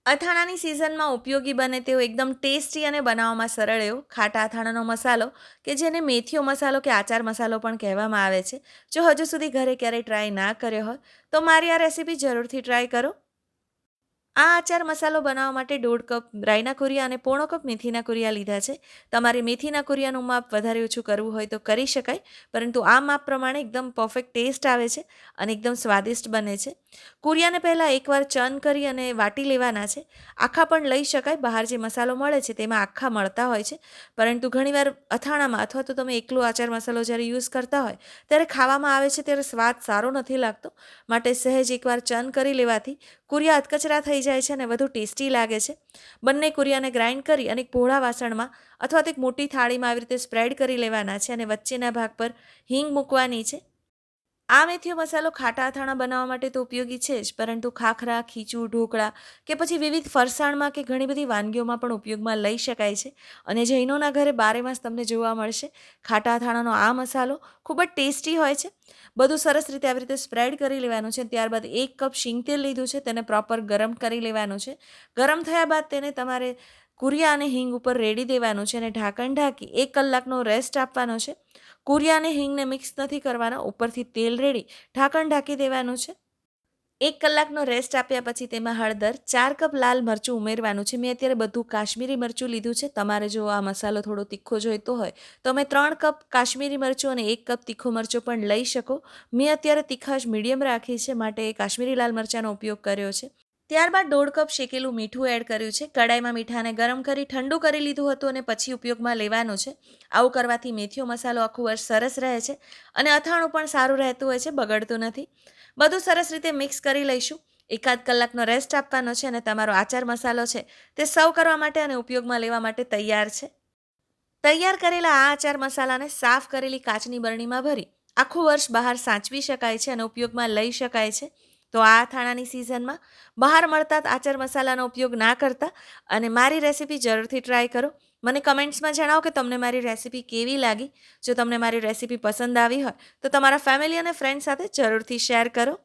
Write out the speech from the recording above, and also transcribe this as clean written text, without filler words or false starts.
અથાણાની સિઝનમાં ઉપયોગી બને તેવો એકદમ ટેસ્ટી અને બનાવવામાં સરળ એવો ખાટા અથાણાનો મસાલો કે જેને મેથીઓ મસાલો કે આચાર મસાલો પણ કહેવામાં આવે છે. જો હજુ સુધી ઘરે ક્યારેય ટ્રાય ના કર્યો હોય તો મારી આ રેસીપી જરૂરથી ટ્રાય કરો. આ આચાર મસાલો બનાવવા માટે 1.5 કપ રાઈના કુરિયા અને 1/4 કપ મેથીના કુરિયા લીધા છે. તમારે મેથીના કુરિયાનું માપ વધારે ઓછું કરવું હોય તો કરી શકાય, પરંતુ આ માપ પ્રમાણે એકદમ પરફેક્ટ ટેસ્ટ આવે છે અને એકદમ સ્વાદિષ્ટ બને છે. કુરિયાને પહેલાં એકવાર ચર્ન કરી અને વાટી લેવાના છે. આખા પણ લઈ શકાય, બહાર જે મસાલો મળે છે તેમાં આખા મળતા હોય છે, પરંતુ ઘણીવાર અથાણામાં અથવા તો તમે એકલો આચાર મસાલો જ્યારે યુઝ કરતા હોય ત્યારે ખાવામાં આવે છે ત્યારે સ્વાદ સારો નથી લાગતો. માટે સહેજ એકવાર ચર્ન કરી લેવાથી કુરિયા અધકચરા થઈ જાય છે અને વધુ ટેસ્ટી લાગે છે. બંને કુરિયાને ગ્રાઇન્ડ કરી અને એક પહોળા વાસણમાં અથવા તો એક મોટી થાળીમાં આવી રીતે સ્પ્રેડ કરી લેવાના છે અને વચ્ચેના ભાગ પર હિંગ મૂકવાની છે. આ મેથીઓ મસાલો ખાટા અથાણા બનાવવા માટે તો ઉપયોગી છે જ, પરંતુ ખાખરા, ખીચું, ઢોકળા કે પછી વિવિધ ફરસાણમાં કે ઘણી બધી વાનગીઓમાં પણ ઉપયોગમાં લઈ શકાય છે. અને જૈનોના ઘરે બારેમાસ તમને જોવા મળશે ખાટા અથાણાનો આ મસાલો ખૂબ જ ટેસ્ટી હોય છે. બધું સરસ રીતે આવી રીતે સ્પ્રેડ કરી લેવાનું છે. ત્યારબાદ 1 કપ શીંગ તેલ લીધું છે, તેને પ્રોપર ગરમ કરી લેવાનું છે. ગરમ થયા બાદ તેને તમારે કુરિયા અને હિંગ ઉપર રેડી દેવાનું છે અને ઢાંકણ ઢાંકી 1 કલાકનો રેસ્ટ આપવાનો છે. કુરિયા અને હિંગને મિક્સ નથી કરવાના, ઉપરથી તેલ રેડી ઢાંકણ ઢાંકી દેવાનું છે. 1 કલાકનો રેસ્ટ આપ્યા પછી તેમાં હળદર, 4 કપ લાલ મરચું ઉમેરવાનું છે. મેં અત્યારે બધું કાશ્મીરી મરચું લીધું છે. તમારે જો આ મસાલો થોડો તીખો જોઈતો હોય તો તમે 3 કપ કાશ્મીરી મરચું અને 1 કપ તીખું મરચું પણ લઈ શકો. મેં અત્યારે તીખાશ મીડિયમ રાખી છે, માટે કાશ્મીરી લાલ મરચાંનો ઉપયોગ કર્યો છે. ત્યારબાદ 1.5 કપ શેકેલું મીઠું એડ કર્યું છે. કડાઈમાં મીઠાને ગરમ કરી ઠંડુ કરી લીધું હતું અને પછી ઉપયોગમાં લેવાનું છે. આવું કરવાથી મેથીઓ મસાલો આખું વર્ષ સરસ રહે છે અને અથાણું પણ સારું રહેતું હોય છે, બગડતું નથી. બધું સરસ રીતે મિક્સ કરી લઈશું. 1 કલાકનો રેસ્ટ આપવાનો છે અને તમારો આચાર મસાલો છે તે સર્વ કરવા માટે અને ઉપયોગમાં લેવા માટે તૈયાર છે. તૈયાર કરેલા આ આચાર મસાલાને સાફ કરેલી કાચની બરણીમાં ભરી આખું વર્ષ બહાર સાચવી શકાય છે અને ઉપયોગમાં લઈ શકાય છે. તો આ અથાણાની સિઝનમાં બહાર મળતા આચાર મસાલાનો ઉપયોગ ના કરતા અને મારી રેસીપી જરૂરથી ટ્રાય કરો. મને કમેન્ટ્સમાં જણાવો કે તમને મારી રેસીપી કેવી લાગી. જો તમને મારી રેસીપી પસંદ આવી હોય તો તમારા ફેમિલી અને ફ્રેન્ડ સાથે જરૂરથી શેર કરો.